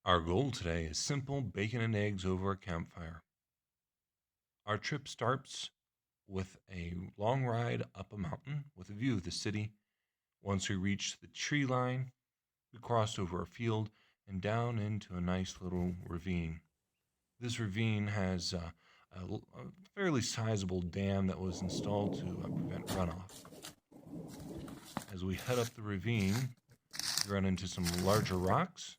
Our goal today is simple bacon and eggs over a campfire. Our trip starts with a long ride up a mountain with a view of the city. Once we reach the tree line, we crossed over a field and down into a nice little ravine. This ravine has a fairly sizable dam that was installed to prevent runoff. As we head up the ravine, we run into some larger rocks.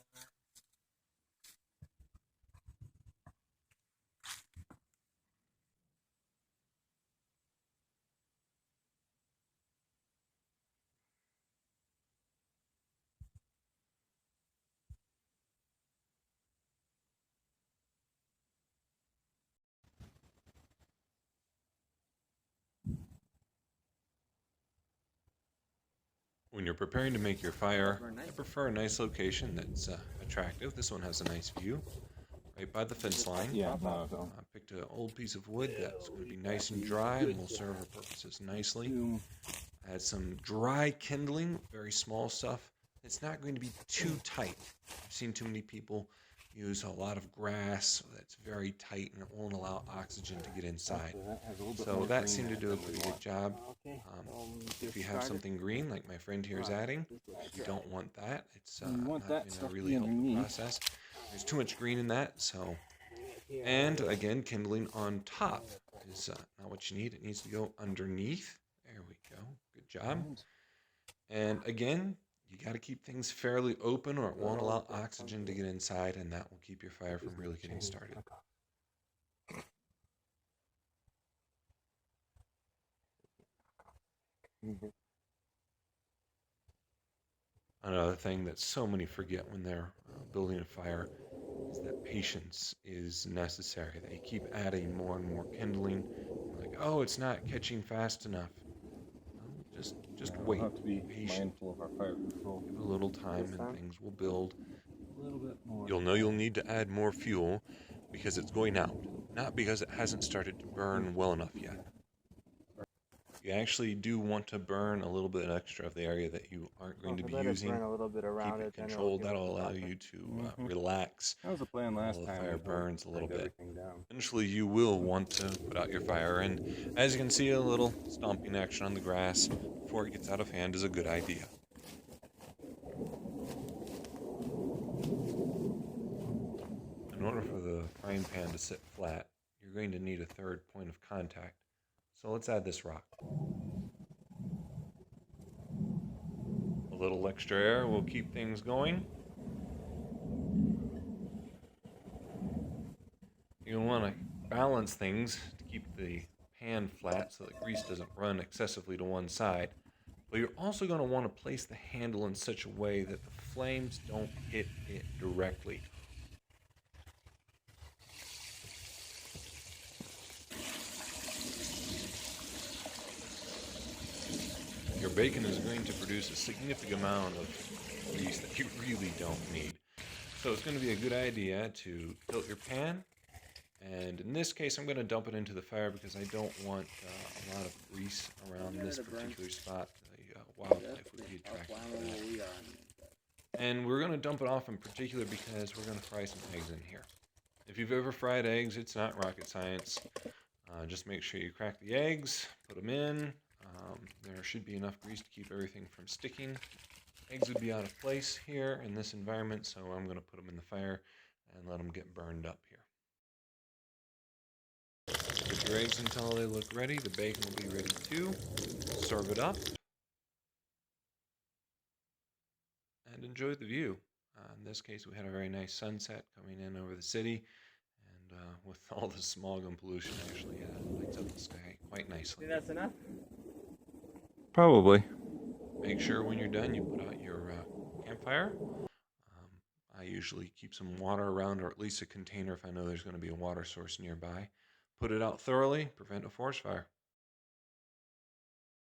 When you're preparing to make your fire, I prefer a nice location that's attractive. This one has a nice view, right by the fence line. Yeah, no. I picked an old piece of wood that's going to be nice and dry and will serve our purposes nicely. I had some dry kindling, very small stuff. It's not going to be too tight. I've seen too many people use a lot of grass that's very tight and it won't allow oxygen to get inside. So that seemed to do a pretty good job. If you have something green, like my friend here is adding, you don't want that. It's not going to really help the process. There's too much green in that, so. And again, kindling on top is not what you need. It needs to go underneath. There we go. Good job. And again, you got to keep things fairly open or it won't allow oxygen to get inside, and that will keep your fire from really getting started. Another thing that so many forget when they're building a fire is that patience is necessary. They keep adding more and more kindling. Like, oh, it's not catching fast enough. Well, just wait. We'll have to be Patient. mindful of our fire control. Give it a little time and things will build. A little bit more. You'll know you'll need to add more fuel because it's going out, not because it hasn't started to burn well enough yet. You actually do want to burn a little bit extra of the area that you aren't going to be using. Burn a little bit around Keep it controlled. That'll allow you to relax That was the plan last while the time. fire burns a little bit. Down. Eventually, you will want to put out your fire, and as you can see, a little stomping action on the grass before it gets out of hand is a good idea. In order for the frying pan to sit flat, you're going to need a third point of contact. So let's add this rock. A little extra air will keep things going. You'll want to balance things to keep the pan flat so that grease doesn't run excessively to one side. But you're also going to want to place the handle in such a way that the flames don't hit it directly. Your bacon is going to produce a significant amount of grease that you really don't need. So it's going to be a good idea to tilt your pan. And in this case, I'm going to dump it into the fire because I don't want a lot of grease around this particular spot. The wildlife would be attracted to that. And we're going to dump it off in particular because we're going to fry some eggs in here. If you've ever fried eggs, it's not rocket science. Just make sure you crack the eggs, put them in. There should be enough grease to keep everything from sticking. Eggs would be out of place here in this environment, so I'm going to put them in the fire and let them get burned up here. Cook your eggs until they look ready. The bacon will be ready too. Serve it up. And enjoy the view. In this case, we had a very nice sunset coming in over the city. And with all the smog and pollution, actually lights up the sky quite nicely. Think that's enough? Probably. Make sure when you're done you put out your campfire. I usually keep some water around, or at least a container if I know there's going to be a water source nearby. Put it out thoroughly, prevent a forest fire.